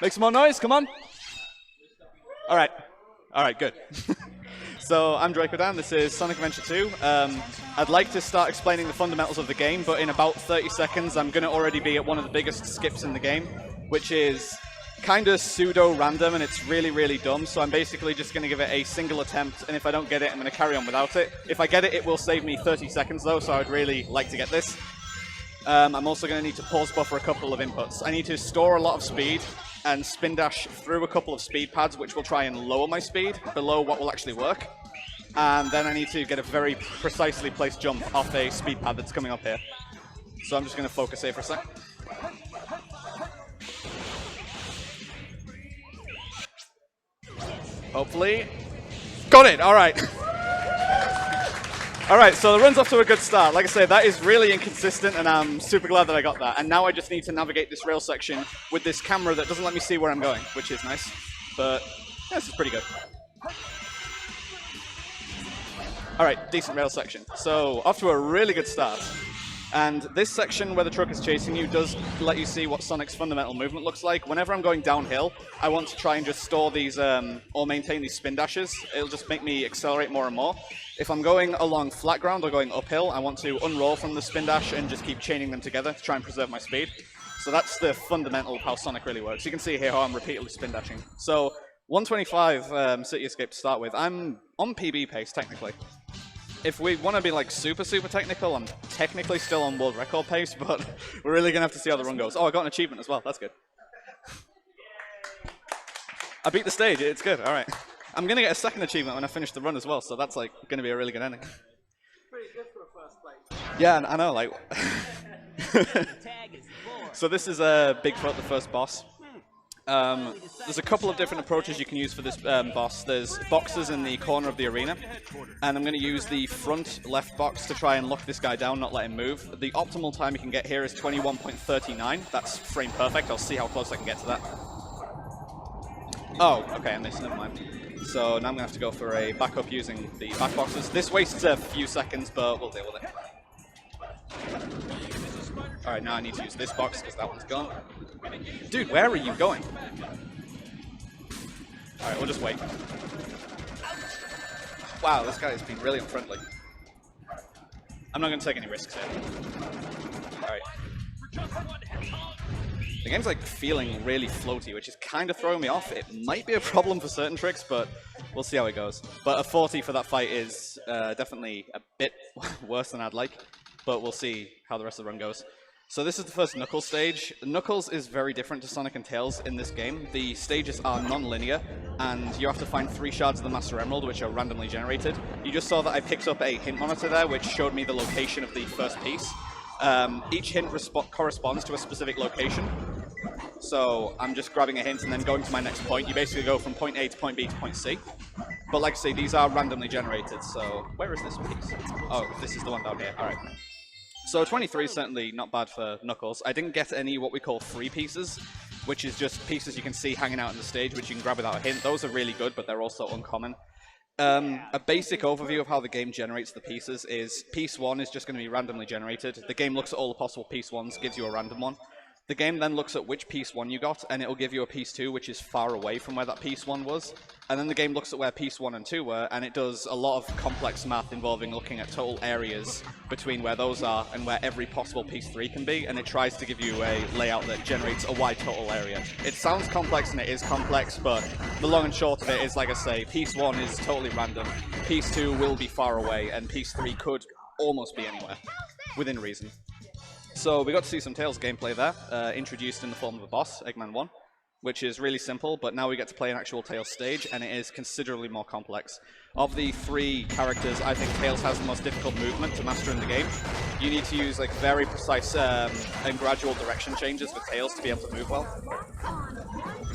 Make some more noise, come on. All right, good. So I'm Drakodan, this is Sonic Adventure 2. I'd like to start explaining the fundamentals of the game, but in about 30 seconds I'm going to already be at one of the biggest skips in the game, which is kind of pseudo-random, and it's really, really dumb, so I'm basically just going to give it a single attempt, and if I don't get it, I'm going to carry on without it. If I get it, it will save me 30 seconds though, so I'd really like to get this. I'm also going to need to pause buffer a couple of inputs. I need to store a lot of speed and spin dash through a couple of speed pads, which will try and lower my speed below what will actually work. And then I need to get a very precisely placed jump off a speed pad that's coming up here. So I'm just going to focus here for a sec. Hopefully. Got it! Alright. Alright, so the run's off to a good start. Like I say, that is really inconsistent, and I'm super glad that I got that. And now I just need to navigate this rail section with this camera that doesn't let me see where I'm going, which is nice. But yeah, this is pretty good. Alright, decent rail section. So, off to a really good start. And this section where the truck is chasing you does let you see what Sonic's fundamental movement looks like. Whenever I'm going downhill, I want to try and just store these, or maintain these spin dashes. It'll just make me accelerate more and more. If I'm going along flat ground or going uphill, I want to unroll from the spin dash and just keep chaining them together to try and preserve my speed. So that's the fundamental of how Sonic really works. You can see here how I'm repeatedly spin dashing. So 125 City Escape to start with. I'm on PB pace, technically. If we want to be like super technical, I'm technically still on world record pace, but we're really going to have to see how the run goes. Oh, I got an achievement as well. That's good. I beat the stage. It's good. All right. I'm going to get a second achievement when I finish the run as well, so that's like going to be a really good ending. Pretty good for a first place. Yeah, I know, like... So this is Bigfoot, the first boss. There's a couple of different approaches you can use for this boss. There's boxes in the corner of the arena, and I'm going to use the front left box to try and lock this guy down, not let him move. The optimal time you can get here is 21.39. That's frame perfect. I'll see how close I can get to that. Oh, okay, I missed, never mind. So now I'm going to have to go for a backup using the back boxes. This wastes a few seconds, but we'll deal with it. Alright, now I need to use this box because that one's gone. Dude, where are you going? Alright, we'll just wait. Wow, this guy has been really unfriendly. I'm not going to take any risks here. Alright. The game's like feeling really floaty, which is kind of throwing me off. It might be a problem for certain tricks, but we'll see how it goes. But a 40 for that fight is definitely a bit worse than I'd like, but we'll see how the rest of the run goes. So this is the first Knuckles stage. Knuckles is very different to Sonic and Tails in this game. The stages are non-linear, and you have to find 3 shards of the Master Emerald, which are randomly generated. You just saw that I picked up a hint monitor there, which showed me the location of the first piece. Each hint corresponds to a specific location. So I'm just grabbing a hint and then going to my next point. You basically go from point A to point B to point C. But like I say, these are randomly generated, so where is this piece? Oh, this is the one down here. Alright. So 23 is certainly not bad for Knuckles. I didn't get any what we call free pieces, which is just pieces you can see hanging out on the stage, which you can grab without a hint. Those are really good, but they're also uncommon. A basic overview of how the game generates the pieces is piece 1 is just going to be randomly generated. The game looks at all the possible piece 1s, gives you a random one. The game then looks at which piece 1 you got, and it'll give you a piece 2, which is far away from where that piece 1 was. And then the game looks at where piece 1 and 2 were, and it does a lot of complex math involving looking at total areas between where those are and where every possible piece 3 can be, and it tries to give you a layout that generates a wide total area. It sounds complex, and it is complex, but the long and short of it is, like I say, piece 1 is totally random, piece 2 will be far away, and piece 3 could almost be anywhere, within reason. So we got to see some Tails gameplay there, introduced in the form of a boss, Eggman 1, which is really simple, but now we get to play an actual Tails stage, and it is considerably more complex. Of the 3 characters, I think Tails has the most difficult movement to master in the game. You need to use like very precise and gradual direction changes for Tails to be able to move well.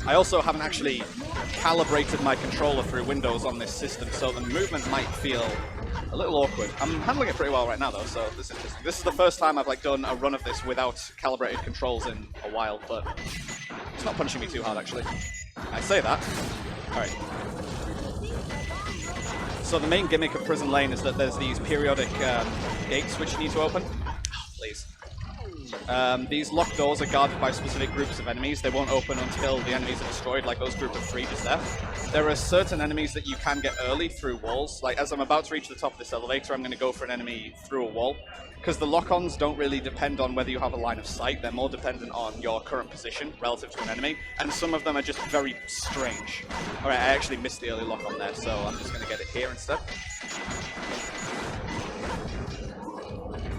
I also haven't actually calibrated my controller through Windows on this system, so the movement might feel a little awkward. I'm handling it pretty well right now though, so this is interesting. This is the first time I've like done a run of this without calibrated controls in a while, but it's not punishing me too hard actually. I say that. Alright. So the main gimmick of Prison Lane is that there's these periodic gates which you need to open. Oh, please. These locked doors are guarded by specific groups of enemies. They won't open until the enemies are destroyed, like those group of 3 just there. There are certain enemies that you can get early through walls. Like, as I'm about to reach the top of this elevator, I'm going to go for an enemy through a wall. Because the lock-ons don't really depend on whether you have a line of sight. They're more dependent on your current position relative to an enemy. And some of them are just very strange. Alright, I actually missed the early lock-on there, so I'm just going to get it here instead.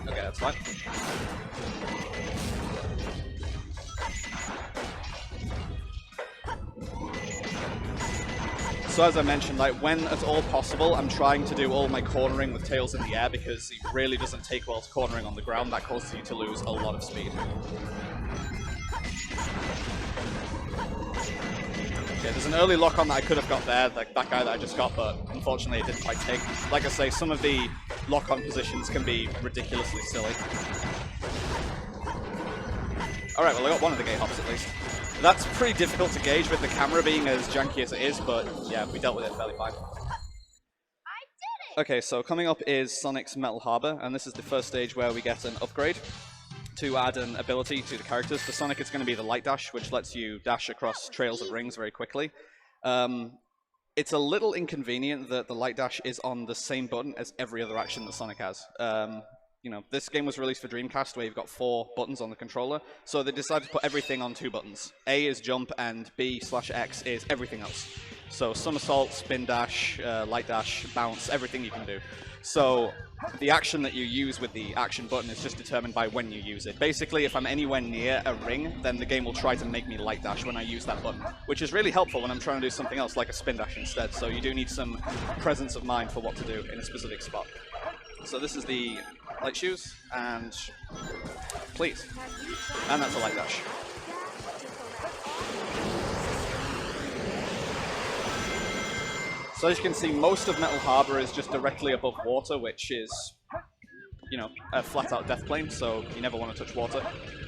Okay, that's fine. So as I mentioned, like when at all possible, I'm trying to do all my cornering with tails in the air because it really doesn't take well to cornering on the ground. That causes you to lose a lot of speed. Okay, there's an early lock on that I could have got there, like that guy that I just got, but unfortunately it didn't quite take. Like I say, some of the lock-on positions can be ridiculously silly. Alright, well I got one of the gate hops at least. That's pretty difficult to gauge with the camera being as janky as it is, but yeah, we dealt with it fairly fine. I did it! Okay, so coming up is Sonic's Metal Harbor, and this is the first stage where we get an upgrade to add an ability to the characters. For Sonic, it's going to be the Light Dash, which lets you dash across trails of rings very quickly. It's a little inconvenient that the Light Dash is on the same button as every other action that Sonic has. You know, this game was released for Dreamcast where you've got 4 buttons on the controller, so they decided to put everything on 2 buttons. A is jump and B/X is everything else. So somersault, spin dash, light dash, bounce, everything you can do. So the action that you use with the action button is just determined by when you use it. Basically, if I'm anywhere near a ring, then the game will try to make me light dash when I use that button, which is really helpful when I'm trying to do something else like a spin dash instead. So you do need some presence of mind for what to do in a specific spot. So this is the light shoes, and please. And that's a light dash. So as you can see, most of Metal Harbor is just directly above water, which is, you know, a flat-out death plane, so you never want to touch water.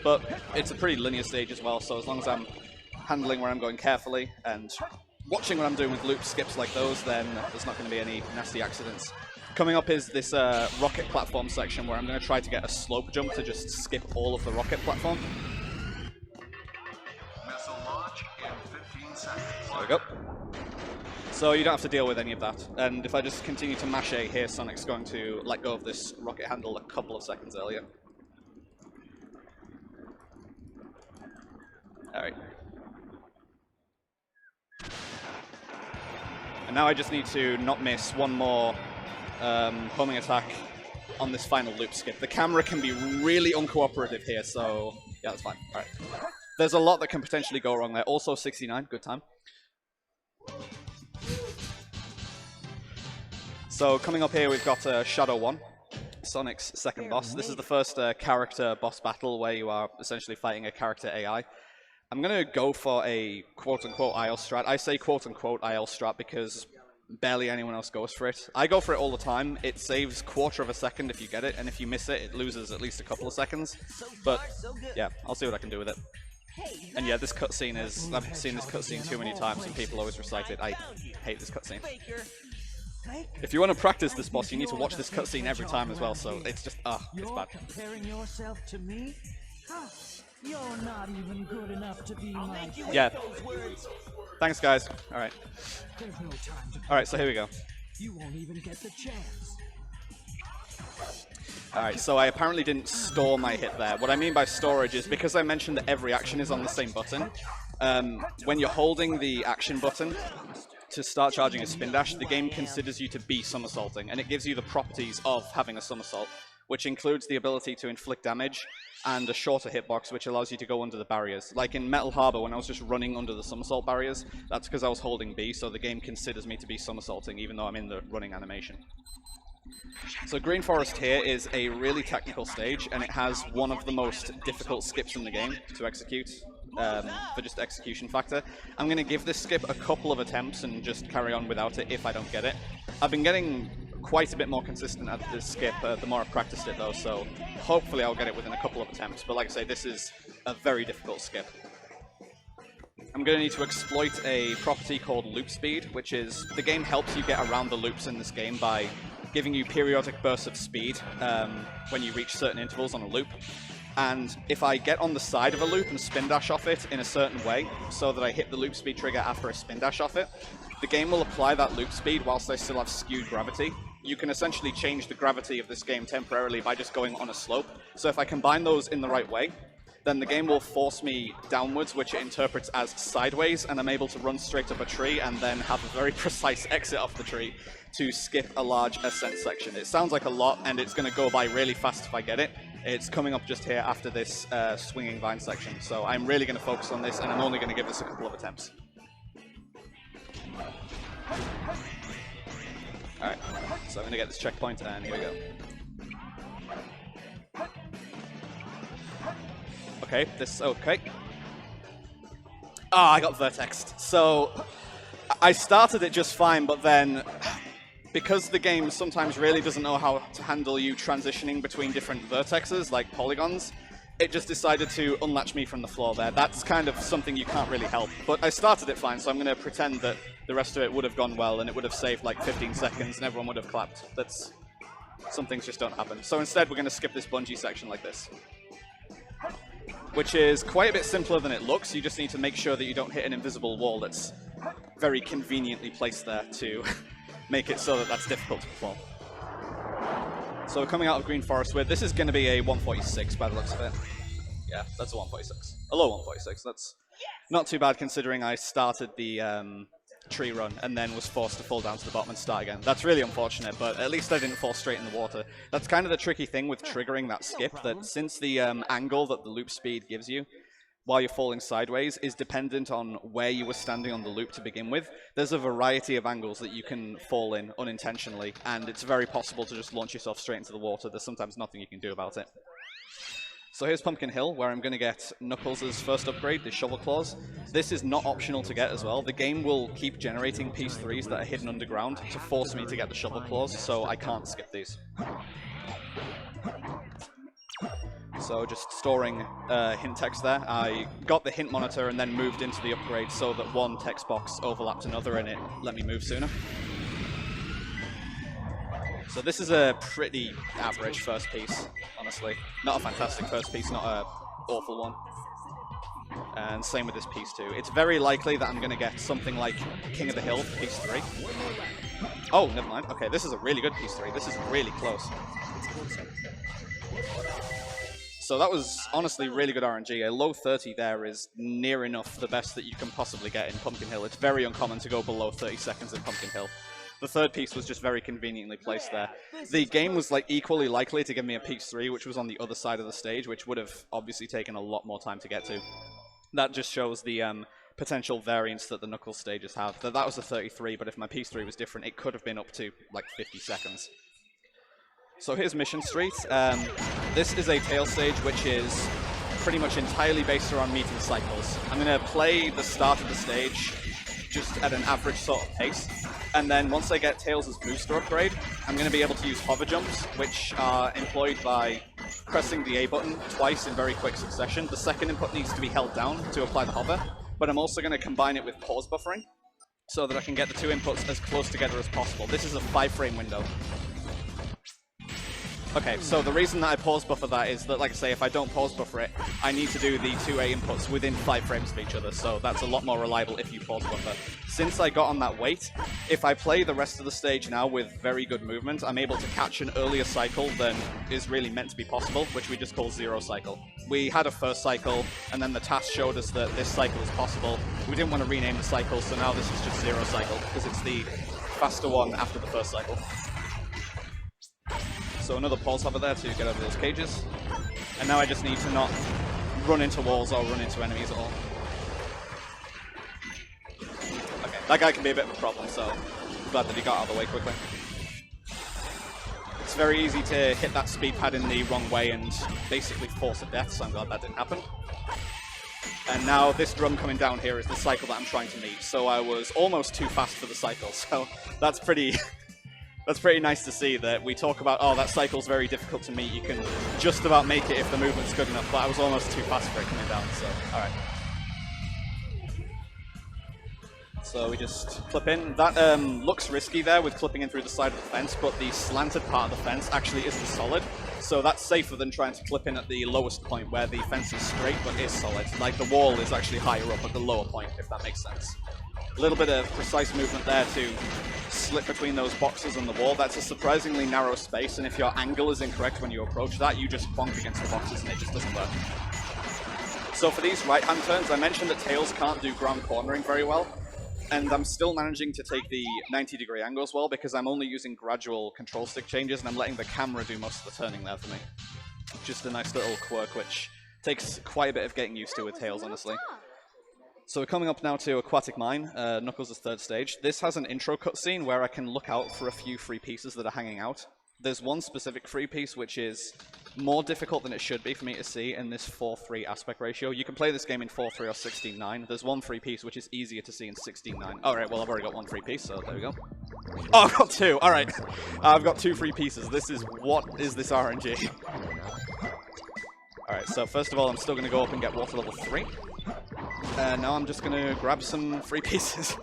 But it's a pretty linear stage as well, so as long as I'm handling where I'm going carefully and watching what I'm doing with loop skips like those, then there's not going to be any nasty accidents. Coming up is this rocket platform section where I'm going to try to get a slope jump to just skip all of the rocket platform. Missile launch in 15 seconds. There we go. So you don't have to deal with any of that. And if I just continue to mash A here, Sonic's going to let go of this rocket handle a couple of seconds earlier. Alright. And now I just need to not miss one more homing attack on this final loop skip. The camera can be really uncooperative here, so yeah, that's fine. Alright. There's a lot that can potentially go wrong there. Also 69, good time. So coming up here, we've got Shadow 1, Sonic's second boss. This is the first character boss battle where you are essentially fighting a character AI. I'm going to go for a quote-unquote IL strat. I say quote-unquote IL strat because barely anyone else goes for it. I go for it all the time. It saves 1/4 of a second if you get it, and if you miss it, it loses at least a couple of seconds. But yeah, I'll see what I can do with it. And yeah, this cutscene is... I've seen this cutscene too many times and people always recite it. I hate this cutscene. If you want to practice this boss, you need to watch this cutscene every time as well, so it's just, it's bad. Comparing yourself to me? You're not even good enough to be my... Yeah. Thanks, guys. Alright. There's no time to... Alright, so here we go. You won't even get the chance. Alright, so I apparently didn't store my hit there. What I mean by storage is because I mentioned that every action is on the same button, when you're holding the action button to start charging a spin dash, the game considers you to be somersaulting, and it gives you the properties of having a somersault, which includes the ability to inflict damage and a shorter hitbox, which allows you to go under the barriers. Like in Metal Harbor, when I was just running under the somersault barriers, that's because I was holding B, so the game considers me to be somersaulting, even though I'm in the running animation. So Green Forest here is a really technical stage, and it has one of the most difficult skips in the game to execute, for just execution factor. I'm going to give this skip a couple of attempts and just carry on without it if I don't get it. I've been getting quite a bit more consistent at this skip the more I've practiced it though, so hopefully I'll get it within a couple of attempts, but like I say, this is a very difficult skip. I'm going to need to exploit a property called loop speed, which is the game helps you get around the loops in this game by giving you periodic bursts of speed when you reach certain intervals on a loop. And if I get on the side of a loop and spin dash off it in a certain way, so that I hit the loop speed trigger after I spin dash off it, the game will apply that loop speed whilst I still have skewed gravity. You can essentially change the gravity of this game temporarily by just going on a slope. So if I combine those in the right way, then the game will force me downwards, which it interprets as sideways, and I'm able to run straight up a tree and then have a very precise exit off the tree to skip a large ascent section. It sounds like a lot, and it's going to go by really fast if I get it. It's coming up just here after this swinging vine section, so I'm really going to focus on this, and I'm only going to give this a couple of attempts. Alright, so I'm going to get this checkpoint, and here we go. Okay, okay. I got vertexed. So, I started it just fine, but then, because the game sometimes really doesn't know how to handle you transitioning between different vertexes, like polygons, it just decided to unlatch me from the floor there. That's kind of something you can't really help. But I started it fine, so I'm going to pretend that the rest of it would have gone well, and it would have saved like 15 seconds, and everyone would have clapped. Some things just don't happen. So instead, we're going to skip this bungee section like this, which is quite a bit simpler than it looks. You just need to make sure that you don't hit an invisible wall that's very conveniently placed there to make it so that that's difficult to perform. So we're coming out of Green Forest Wood. This is going to be a 146 by the looks of it. Yeah, that's a 146. A low 146. That's not too bad considering I started the tree run and then was forced to fall down to the bottom and start again. That's really unfortunate, but at least I didn't fall straight in the water. That's kind of the tricky thing with triggering that skip, that since the angle that the loop speed gives you while you're falling sideways is dependent on where you were standing on the loop to begin with, there's a variety of angles that you can fall in unintentionally, and it's very possible to just launch yourself straight into the water. There's sometimes nothing you can do about it. So here's Pumpkin Hill, where I'm going to get Knuckles' first upgrade, the Shovel Claws. This is not optional to get as well. The game will keep generating Piece 3s that are hidden underground to force me to get the Shovel Claws, so I can't skip these. So just storing hint text there. I got the hint monitor and then moved into the upgrade so that one text box overlapped another and it let me move sooner. So this is a pretty average first piece, honestly. Not a fantastic first piece, not an awful one. And same with this piece too. It's very likely that I'm going to get something like King of the Hill, piece 3. Oh, never mind. Okay, this is a really good piece 3. This is really close. So that was honestly really good RNG. A low 30 there is near enough the best that you can possibly get in Pumpkin Hill. It's very uncommon to go below 30 seconds in Pumpkin Hill. The third piece was just very conveniently placed there. The game was like equally likely to give me a piece 3, which was on the other side of the stage, which would have obviously taken a lot more time to get to. That just shows the potential variance that the Knuckles stages have. That was a 33, but if my piece 3 was different, it could have been up to like 50 seconds. So here's Mission Street. This is a tail stage which is pretty much entirely based around meeting cycles. I'm going to play the start of the stage just at an average sort of pace, and then once I get Tails' booster upgrade, I'm going to be able to use hover jumps, which are employed by pressing the A button twice in very quick succession. The second input needs to be held down to apply the hover, but I'm also going to combine it with pause buffering so that I can get the two inputs as close together as possible. This is a 5-frame window. Okay, so the reason that I pause buffer that is that, like I say, if I don't pause buffer it, I need to do the 2A inputs within 5 frames of each other, so that's a lot more reliable if you pause buffer. Since I got on that wait, if I play the rest of the stage now with very good movement, I'm able to catch an earlier cycle than is really meant to be possible, which we just call zero cycle. We had a first cycle, and then the task showed us that this cycle is possible. We didn't want to rename the cycle, so now this is just zero cycle, because it's the faster one after the first cycle. So another pause hover there to get over those cages. And now I just need to not run into walls or run into enemies at all. Okay, that guy can be a bit of a problem, so I'm glad that he got out of the way quickly. It's very easy to hit that speed pad in the wrong way and basically force a death, so I'm glad that didn't happen. And now this drum coming down here is the cycle that I'm trying to meet, so I was almost too fast for the cycle, so that's pretty... That's pretty nice to see that we talk about, oh, that cycle's very difficult to meet. You can just about make it if the movement's good enough, but I was almost too fast for it coming down, so, alright. So we just clip in. That looks risky there with clipping in through the side of the fence, but the slanted part of the fence actually isn't solid. So that's safer than trying to clip in at the lowest point where the fence is straight but is solid. Like the wall is actually higher up at the lower point, if that makes sense. A little bit of precise movement there to slip between those boxes and the wall. That's a surprisingly narrow space, and if your angle is incorrect when you approach that, you just bonk against the boxes and it just doesn't work. So for these right-hand turns, I mentioned that Tails can't do ground cornering very well, and I'm still managing to take the 90-degree angles well because I'm only using gradual control stick changes and I'm letting the camera do most of the turning there for me. Just a nice little quirk which takes quite a bit of getting used to with Tails, honestly. So we're coming up now to Aquatic Mine, Knuckles' third stage. This has an intro cutscene where I can look out for a few free pieces that are hanging out. There's one specific free piece which is more difficult than it should be for me to see in this 4:3 aspect ratio. You can play this game in 4:3 or 16:9. There's one free piece which is easier to see in 16:9. Alright, well I've already got one free piece, so there we go. Oh, I've got two! Alright. I've got two free pieces. What is this RNG? Alright, so first of all I'm still going to go up and get water level 3. Now I'm just going to grab some free pieces.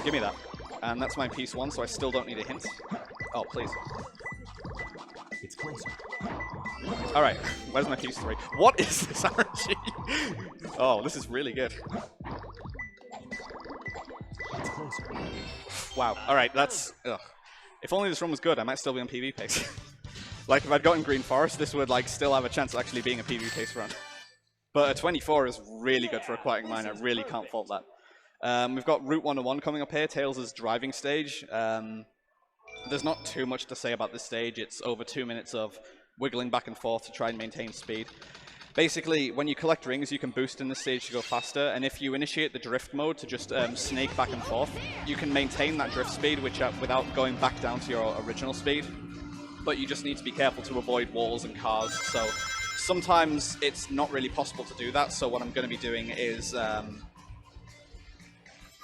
Give me that. And that's my piece 1, so I still don't need a hint. Oh, please. It's closer. Alright, where's my piece 3? What is this RNG? Oh, this is really good. It's closer. Wow, alright, that's... Ugh. If only this run was good, I might still be on PV pace. Like, if I'd gotten Green Forest, this would, like, still have a chance of actually being a PV pace run. But a 24 is really good for Aquatic Mine, I really can't fault that. We've got Route 101 coming up here, Tails' driving stage. There's not too much to say about this stage. It's over 2 minutes of wiggling back and forth to try and maintain speed. Basically, when you collect rings, you can boost in this stage to go faster, and if you initiate the drift mode to just snake back and forth, you can maintain that drift speed without going back down to your original speed. But you just need to be careful to avoid walls and cars, so sometimes it's not really possible to do that, so what I'm going to be doing is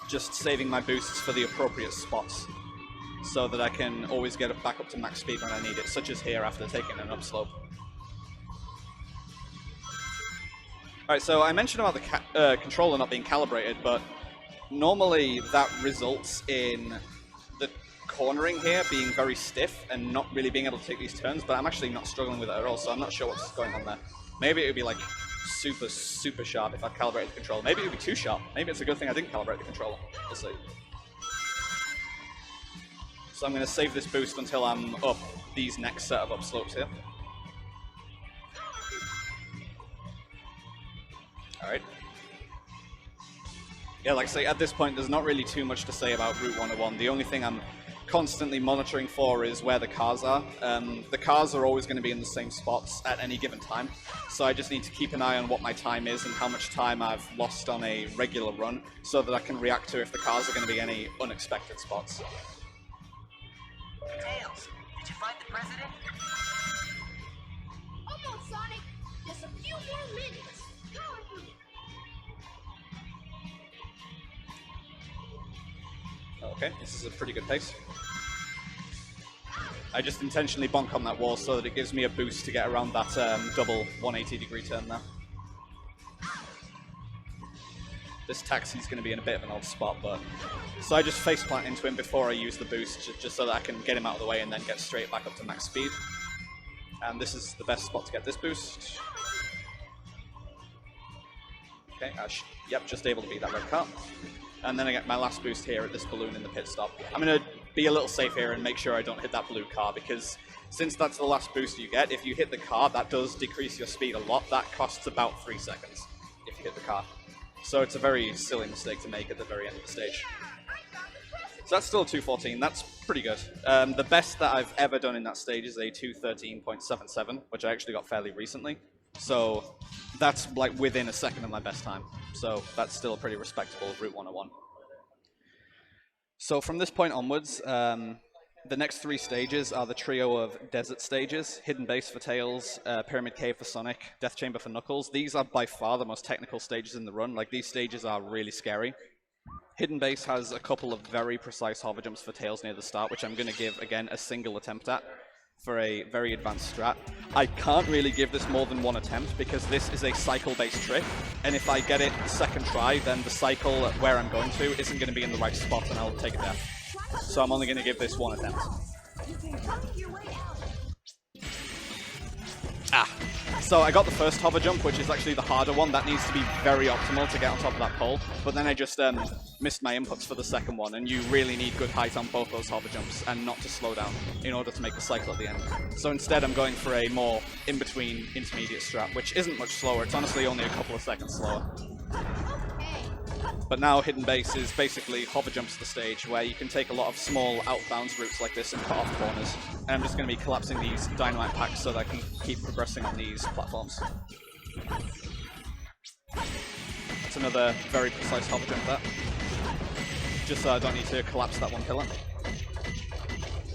just saving my boosts for the appropriate spots, so that I can always get it back up to max speed when I need it, such as here after taking an upslope. Alright, so I mentioned about the controller not being calibrated, but normally that results in the cornering here being very stiff and not really being able to take these turns, but I'm actually not struggling with it at all, so I'm not sure what's going on there. Maybe it would be like super, super sharp if I calibrated the controller. Maybe it would be too sharp. Maybe it's a good thing I didn't calibrate the controller. We'll see. So I'm going to save this boost until I'm up these next set of upslopes here. Alright. Yeah, like I say, at this point there's not really too much to say about Route 101. The only thing I'm constantly monitoring for is where the cars are. The cars are always going to be in the same spots at any given time, so I just need to keep an eye on what my time is and how much time I've lost on a regular run, so that I can react to if the cars are going to be any unexpected spots. Tails, did you find the president? Almost, Sonic. Just a few more minutes. Okay, this is a pretty good pace. I just intentionally bonk on that wall so that it gives me a boost to get around that double 180-degree turn there. This taxi's going to be in a bit of an odd spot, but... So I just faceplant into him before I use the boost, just so that I can get him out of the way and then get straight back up to max speed. And this is the best spot to get this boost. Okay, yep, just able to beat that red car. And then I get my last boost here at this balloon in the pit stop. I'm going to be a little safe here and make sure I don't hit that blue car, because since that's the last boost you get, if you hit the car, that does decrease your speed a lot. That costs about 3 seconds if you hit the car. So it's a very silly mistake to make at the very end of the stage. So that's still a 2:14. That's pretty good. The best that I've ever done in that stage is a 2:13.77, which I actually got fairly recently. So that's like within a second of my best time. So that's still a pretty respectable Route 101. So from this point onwards, the next 3 stages are the trio of desert stages: Hidden Base for Tails, Pyramid Cave for Sonic, Death Chamber for Knuckles. These are by far the most technical stages in the run. Like, these stages are really scary. Hidden Base has a couple of very precise hover jumps for Tails near the start, which I'm going to give, again, a single attempt at for a very advanced strat. I can't really give this more than 1 attempt because this is a cycle-based trick, and if I get it second try, then the cycle where I'm going to isn't going to be in the right spot and I'll take a death. So I'm only going to give this 1 attempt. So I got the first hover jump, which is actually the harder one. That needs to be very optimal to get on top of that pole. But then I just missed my inputs for the second one, and you really need good height on both those hover jumps and not to slow down in order to make the cycle at the end. So instead I'm going for a more in-between intermediate strat, which isn't much slower. It's honestly only a couple of seconds slower. But now Hidden Base is basically hover jumps the stage where you can take a lot of small outbounds routes like this and cut off corners. And I'm just going to be collapsing these dynamite packs so that I can keep progressing on these platforms. That's another very precise hover jump there. Just so I don't need to collapse that one pillar.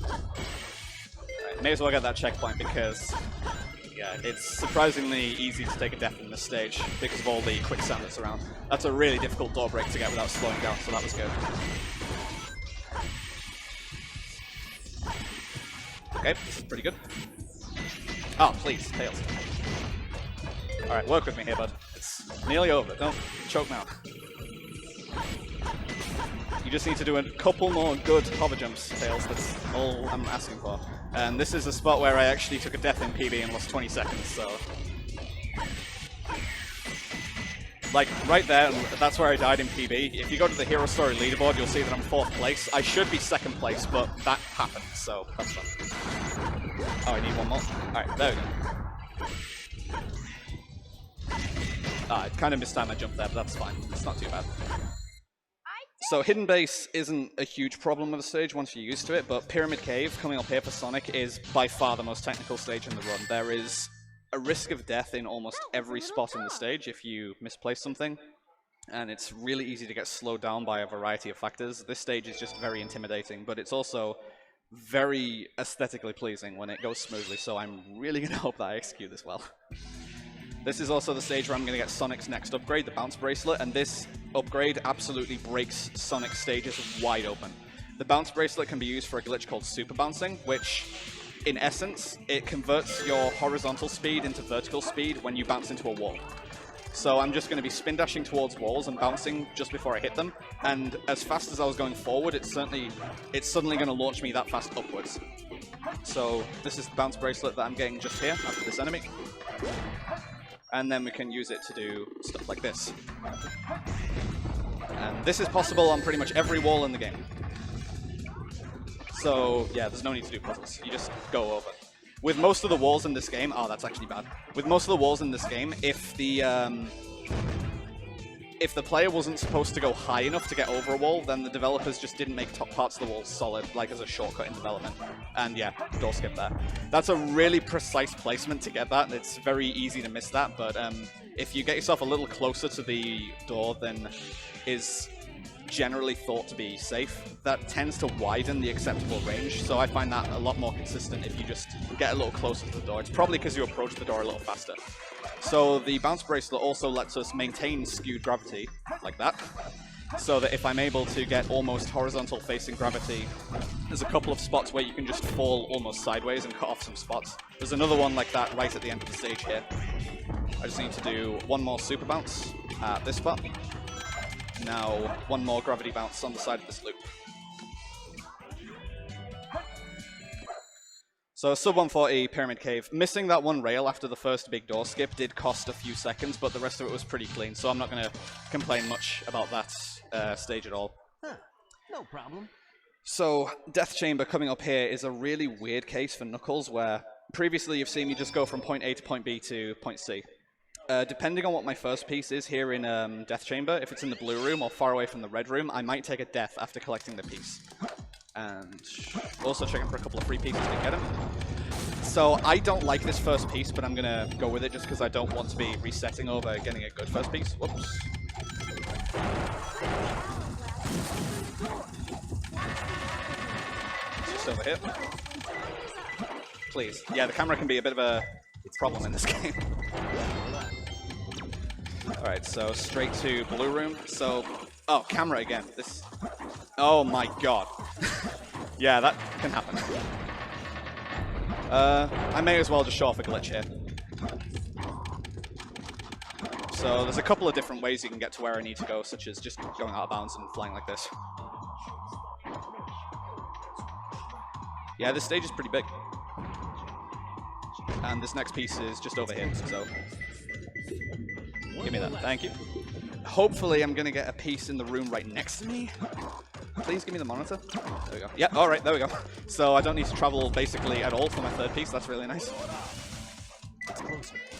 Right, may as well get that checkpoint because yeah, it's surprisingly easy to take a death in this stage because of all the quicksand that's around. That's a really difficult door break to get without slowing down, so that was good. Okay, this is pretty good. Oh, please, Tails. Alright, work with me here, bud. It's nearly over. Don't choke now. You just need to do a couple more good hover jumps, Tails. That's all I'm asking for. And this is a spot where I actually took a death in PB and lost 20 seconds, so... Like, right there, that's where I died in PB. If you go to the Hero Story leaderboard, you'll see that I'm 4th place. I should be 2nd place, but that happened, so that's fun. Oh, I need one more. Alright, there we go. I kind of mistimed my jump there, but that's fine. It's not too bad. So Hidden Base isn't a huge problem with the stage once you're used to it, but Pyramid Cave, coming up here for Sonic, is by far the most technical stage in the run. There is a risk of death in almost every spot in the stage if you misplace something, and it's really easy to get slowed down by a variety of factors. This stage is just very intimidating, but it's also very aesthetically pleasing when it goes smoothly, so I'm really going to hope that I execute this well. This is also the stage where I'm going to get Sonic's next upgrade, the Bounce Bracelet, and this upgrade absolutely breaks Sonic's stages wide open. The Bounce Bracelet can be used for a glitch called Super Bouncing, which, in essence, it converts your horizontal speed into vertical speed when you bounce into a wall. So I'm just going to be spin dashing towards walls and bouncing just before I hit them, and as fast as I was going forward, it's suddenly going to launch me that fast upwards. So this is the Bounce Bracelet that I'm getting just here after this enemy. And then we can use it to do stuff like this. And this is possible on pretty much every wall in the game. So yeah, there's no need to do puzzles. You just go over. With most of the walls in this game, oh, that's actually bad. With most of the walls in this game, if the player wasn't supposed to go high enough to get over a wall, then the developers just didn't make top parts of the walls solid, like as a shortcut in development. And yeah, door skip there. That's a really precise placement to get that, and it's very easy to miss that, but if you get yourself a little closer to the door than is generally thought to be safe, that tends to widen the acceptable range, so I find that a lot more consistent if you just get a little closer to the door. It's probably because you approach the door a little faster. So the Bounce Bracelet also lets us maintain skewed gravity, like that, so that if I'm able to get almost horizontal facing gravity, there's a couple of spots where you can just fall almost sideways and cut off some spots. There's another one like that right at the end of the stage here. I just need to do one more super bounce at this spot. Now, one more gravity bounce on the side of this loop. So, sub 140 Pyramid Cave. Missing that one rail after the first big door skip did cost a few seconds, but the rest of it was pretty clean, so I'm not going to complain much about that stage at all. Huh, no problem. So, Death Chamber coming up here is a really weird case for Knuckles, where previously you've seen me just go from point A to point B to point C. Depending on what my first piece is here in Death Chamber, if it's in the blue room or far away from the red room, I might take a death after collecting the piece. And also checking for a couple of free pieces to get them. So I don't like this first piece, but I'm going to go with it just because I don't want to be resetting over getting a good first piece. Whoops. Just over here. Please. Yeah, the camera can be a bit of a problem in this game. Alright, so straight to blue room. So, oh, camera again. This. Oh my god. Yeah, that can happen. I may as well just show off a glitch here. So there's a couple of different ways you can get to where I need to go, such as just going out of bounds and flying like this. Yeah, this stage is pretty big. and this next piece is just over here, so give me that, thank you. Hopefully I'm going to get a piece in the room right next to me. Please give me the monitor. There we go. Yeah, alright, there we go. So I don't need to travel basically at all for my third piece, that's really nice.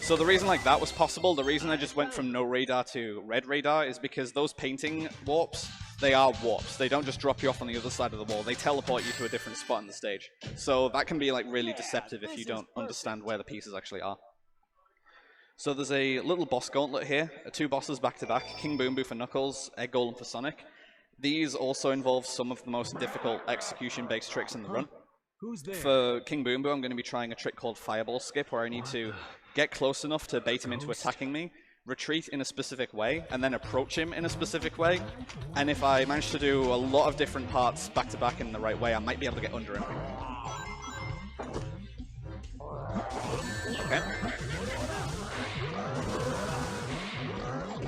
So the reason like that was possible, the reason I just went from no radar to red radar is because those painting warps, they are warps. They don't just drop you off on the other side of the wall, they teleport you to a different spot on the stage. So that can be like really deceptive if you don't understand where the pieces actually are. So there's a little boss gauntlet here, 2 bosses back to back, King Boom Boo for Knuckles, Egg Golem for Sonic. These also involve some of the most difficult execution-based tricks in the run. For King Boom Boo, I'm going to be trying a trick called Fireball Skip, where I need to get close enough to bait him into attacking me, retreat in a specific way, and then approach him in a specific way. And if I manage to do a lot of different parts back to back in the right way, I might be able to get under him. Okay.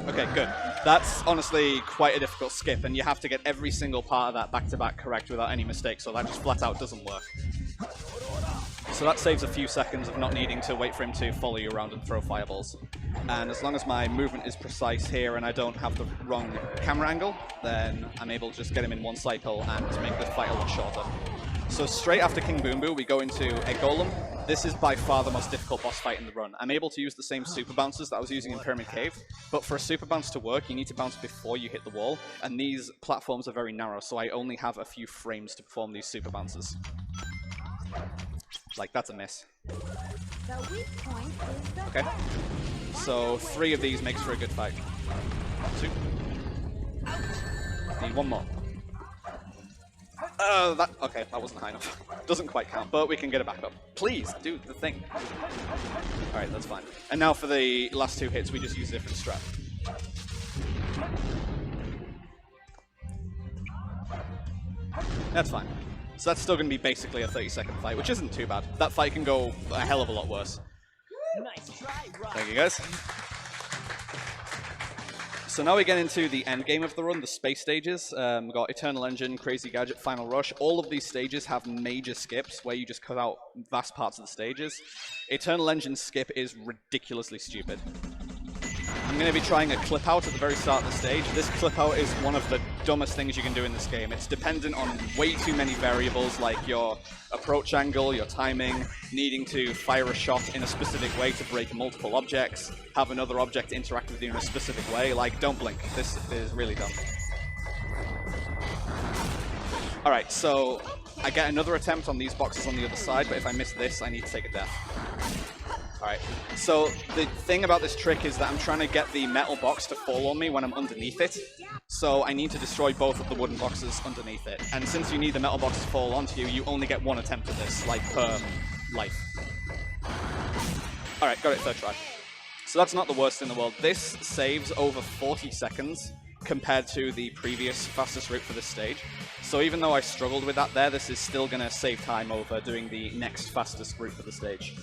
Okay, good. That's honestly quite a difficult skip, and you have to get every single part of that back-to-back correct without any mistakes, so that just flat out doesn't work. So that saves a few seconds of not needing to wait for him to follow you around and throw fireballs. And as long as my movement is precise here and I don't have the wrong camera angle, then I'm able to just get him in one cycle and make the fight a lot shorter. So straight after King Boom Boo, we go into Egg Golem. This is by far the most difficult boss fight in the run. I'm able to use the same super bounces that I was using in Pyramid Cave, but for a super bounce to work, you need to bounce before you hit the wall, and these platforms are very narrow, so I only have a few frames to perform these super bounces. Like, that's a miss. Okay. So 3 of these makes for a good fight. 2. Need 1 more. Okay, that wasn't high enough. Doesn't quite count, but we can get it back up. Please, do the thing. Alright, that's fine. And now for the last 2 hits, we just use a different strat. That's fine. So that's still going to be basically a 30-second fight, which isn't too bad. That fight can go a hell of a lot worse. Nice try, Rob. Thank you, guys. So now we get into the end game of the run, the space stages. We've got Eternal Engine, Crazy Gadget, Final Rush. All of these stages have major skips where you just cut out vast parts of the stages. Eternal Engine skip is ridiculously stupid. I'm going to be trying a clip out at the very start of the stage. This clip out is one of the dumbest things you can do in this game. It's dependent on way too many variables, like your approach angle, your timing, needing to fire a shot in a specific way to break multiple objects, have another object interact with you in a specific way. Like, don't blink. This is really dumb. Alright, so I get another attempt on these boxes on the other side, but if I miss this, I need to take a death. Alright, so the thing about this trick is that I'm trying to get the metal box to fall on me when I'm underneath it. So I need to destroy both of the wooden boxes underneath it. And since you need the metal box to fall onto you, you only get 1 attempt at this, like per life. Alright, got it, 3rd try. So that's not the worst in the world. This saves over 40 seconds compared to the previous fastest route for this stage. So even though I struggled with that there, this is still going to save time over doing the next fastest route for the stage.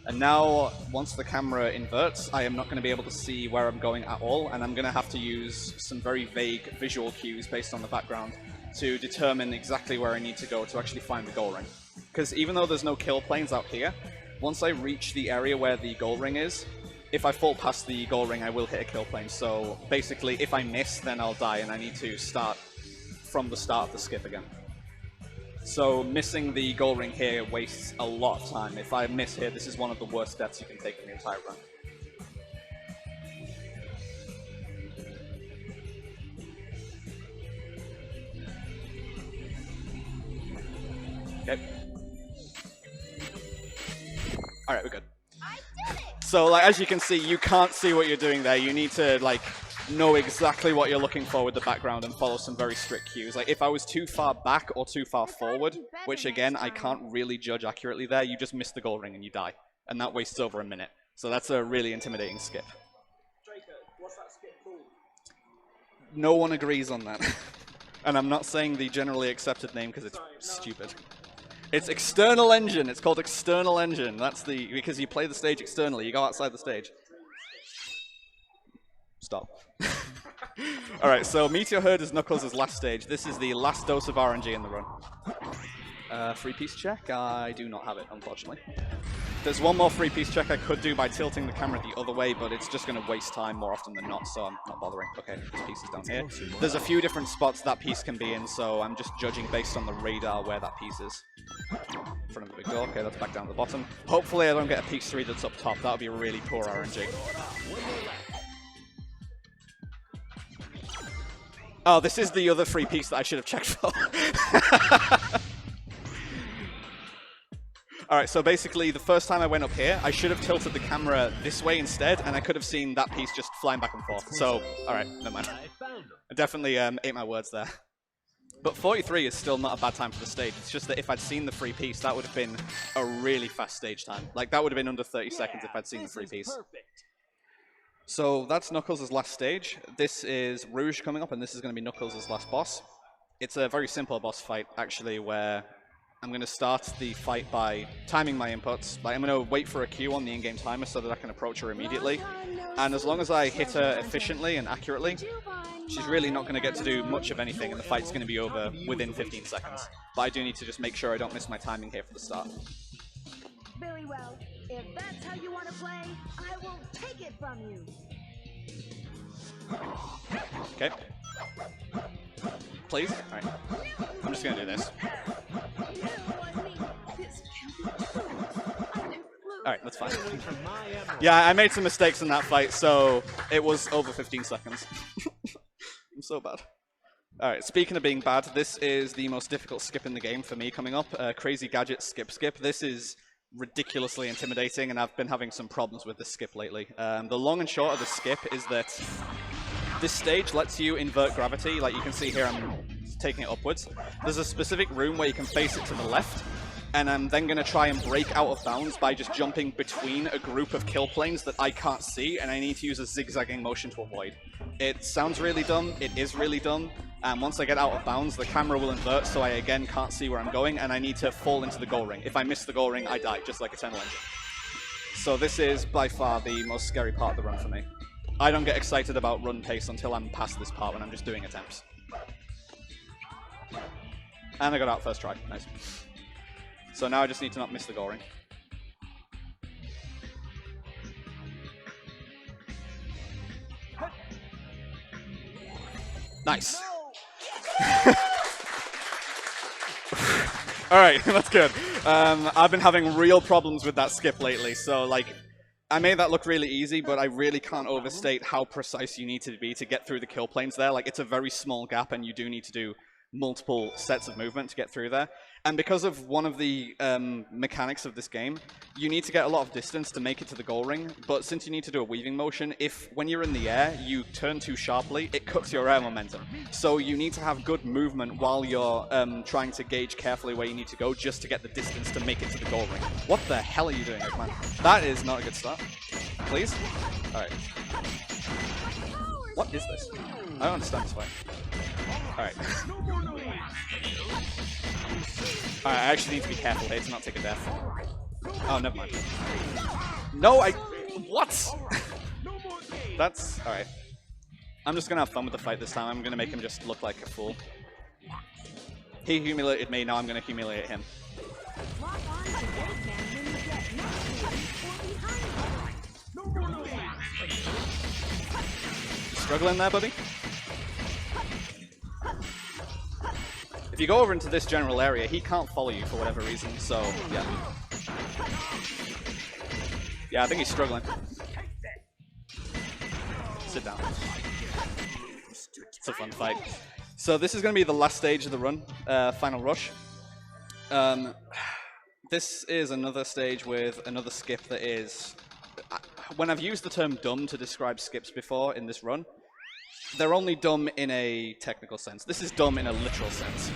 And now, once the camera inverts, I am not going to be able to see where I'm going at all, and I'm going to have to use some very vague visual cues based on the background to determine exactly where I need to go to actually find the goal ring. Because even though there's no kill planes out here, once I reach the area where the goal ring is, if I fall past the goal ring, I will hit a kill plane. So basically, if I miss, then I'll die, and I need to start from the start of the skip again. So missing the goal ring here wastes a lot of time. If I miss here, this is one of the worst deaths you can take in the entire run. Okay. Alright, we're good. So, like, as you can see, you can't see what you're doing there. You need to, like, know exactly what you're looking for with the background and follow some very strict cues. Like, if I was too far back or too far forward, which again, I can't really judge accurately there, you just miss the goal ring and you die. And that wastes over a minute. So that's a really intimidating skip. Draco, what's that skip called? No one agrees on that. And I'm not saying the generally accepted name because it's stupid. It's External Engine. It's called External Engine. That's the, because you play the stage externally. You go outside the stage. Stop. Alright, so Meteor Herd is Knuckles' last stage. This is the last dose of RNG in the run. 3-piece check? I do not have it, unfortunately. There's one more free-piece check I could do by tilting the camera the other way, but it's just going to waste time more often than not, so I'm not bothering. Okay, this piece is down here. There's a few different spots that piece can be in, so I'm just judging based on the radar where that piece is. In front of the big door. Okay, that's back down to the bottom. Hopefully I don't get a piece 3 that's up top. That would be really poor RNG. Oh, this is the other free piece that I should have checked for. Alright, so basically the first time I went up here, I should have tilted the camera this way instead, and I could have seen that piece just flying back and forth. So, alright, never mind. I definitely ate my words there. But 43 is still not a bad time for the stage. It's just that if I'd seen the free piece, that would have been a really fast stage time. Like, that would have been under 30 seconds if I'd seen the free piece. So that's Knuckles' last stage. This is Rouge coming up, and this is going to be Knuckles' last boss. It's a very simple boss fight, actually, where I'm going to start the fight by timing my inputs. Like, I'm going to wait for a cue on the in-game timer so that I can approach her immediately. And as long as I hit her efficiently and accurately, she's really not going to get to do much of anything, and the fight's going to be over within 15 seconds. But I do need to just make sure I don't miss my timing here for the start. Very well. If that's how you want to play, I will take it from you. Okay. Please? Alright. I'm just gonna do this. Alright, that's fine. Yeah, I made some mistakes in that fight, so it was over 15 seconds. I'm so bad. Alright, speaking of being bad, this is the most difficult skip in the game for me coming up. Crazy Gadget Skip. This is ridiculously intimidating, and I've been having some problems with this skip lately. The long and short of the skip is that this stage lets you invert gravity. Like you can see here, I'm taking it upwards. There's a specific room where you can face it to the left, and I'm then going to try and break out of bounds by just jumping between a group of kill planes that I can't see, and I need to use a zigzagging motion to avoid. It sounds really dumb, it is really dumb, and once I get out of bounds, the camera will invert, so I again can't see where I'm going, and I need to fall into the goal ring. If I miss the goal ring, I die, just like Eternal Engine. So this is by far the most scary part of the run for me. I don't get excited about run pace until I'm past this part when I'm just doing attempts. And I got out first try, nice. So now I just need to not miss the goal ring. Nice. Alright, that's good. I've been having real problems with that skip lately, so like, I made that look really easy, but I really can't overstate how precise you need to be to get through the kill planes there. Like, it's a very small gap, and you do need to do multiple sets of movement to get through there. And because of one of the mechanics of this game, you need to get a lot of distance to make it to the goal ring, but since you need to do a weaving motion, if when you're in the air, you turn too sharply, it cuts your air momentum. So you need to have good movement while you're trying to gauge carefully where you need to go just to get the distance to make it to the goal ring. What the hell are you doing, Eggman? That is not a good start. Please? Alright. What is this? I don't understand this fight. Alright. Alright, I actually need to be careful here to not take a death. Oh, never mind. No, what? That's... Alright. I'm just gonna have fun with the fight this time. I'm gonna make him just look like a fool. He humiliated me, now I'm gonna humiliate him. Struggling there, buddy? If you go over into this general area, he can't follow you for whatever reason, so, yeah. Yeah, I think he's struggling. Sit down. It's a fun fight. So this is going to be the last stage of the run, Final Rush. This is another stage with another skip that is... When I've used the term dumb to describe skips before in this run, they're only dumb in a technical sense. This is dumb in a literal sense.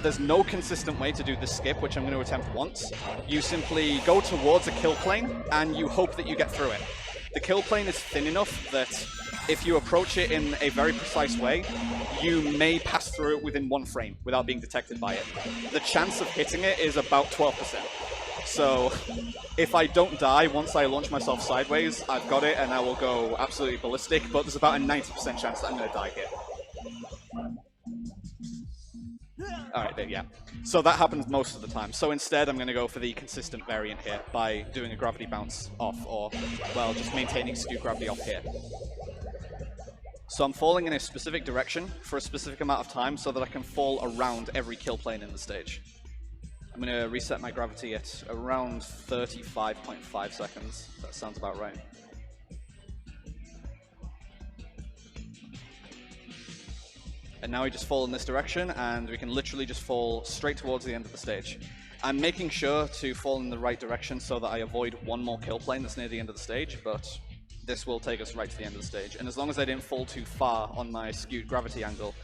There's no consistent way to do this skip, which I'm going to attempt once. You simply go towards a kill plane, and you hope that you get through it. The kill plane is thin enough that if you approach it in a very precise way, you may pass through it within 1 frame without being detected by it. The chance of hitting it is about 12%. So, if I don't die once I launch myself sideways, I've got it and I will go absolutely ballistic, but there's about a 90% chance that I'm going to die here. Alright, yeah. So that happens most of the time. So instead, I'm going to go for the consistent variant here by doing a gravity bounce off, or, well, just maintaining skewed gravity off here. So I'm falling in a specific direction for a specific amount of time so that I can fall around every kill plane in the stage. I'm going to reset my gravity at around 35.5 seconds. That sounds about right. And now we just fall in this direction, and we can literally just fall straight towards the end of the stage. I'm making sure to fall in the right direction so that I avoid one more kill plane that's near the end of the stage, but this will take us right to the end of the stage. And as long as I didn't fall too far on my skewed gravity angle,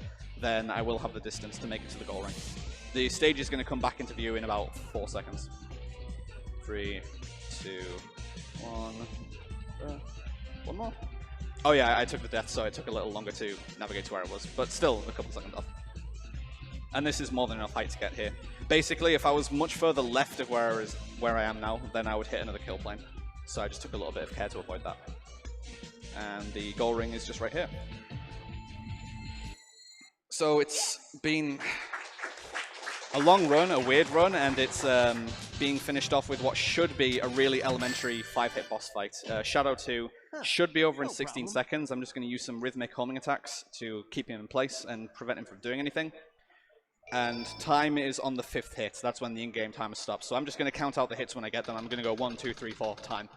then I will have the distance to make it to the goal ring. The stage is going to come back into view in about 4 seconds. 3, 2, 1. One more. Oh yeah, I took the death, so it took a little longer to navigate to where it was, but still a couple seconds off. And this is more than enough height to get here. Basically, if I was much further left of where I am now, then I would hit another kill plane. So I just took a little bit of care to avoid that. And the goal ring is just right here. So it's been a long run, a weird run, and it's being finished off with what should be a really elementary 5-hit boss fight. Shadow 2 should be over in 16 seconds. I'm just going to use some rhythmic homing attacks to keep him in place and prevent him from doing anything. And time is on the 5th hit. That's when the in-game timer stops. So I'm just going to count out the hits when I get them. I'm going to go 1, 2, 3, 4, time.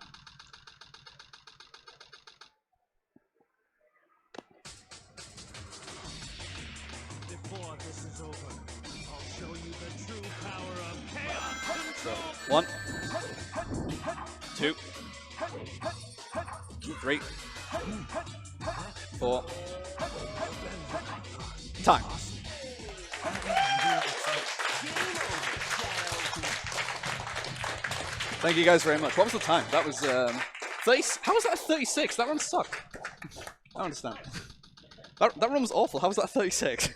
Before this is over, I'll show you the true power of chaos So, control. 1, 2, 3, 4, time. Thank you guys very much. What was the time? That was 30. How was that a 36? That run sucked. I don't understand. That run was awful. How was that 36?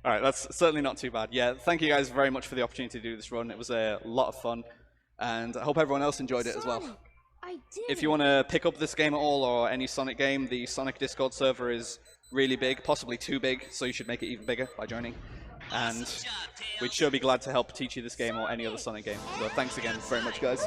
All right, that's certainly not too bad. Yeah, thank you guys very much for the opportunity to do this run. It was a lot of fun, and I hope everyone else enjoyed it as well. I did. If you want to pick up this game at all, or any Sonic game, the Sonic Discord server is really big, possibly too big, so you should make it even bigger by joining. And we'd sure be glad to help teach you this game or any other Sonic game. So thanks again very much, guys.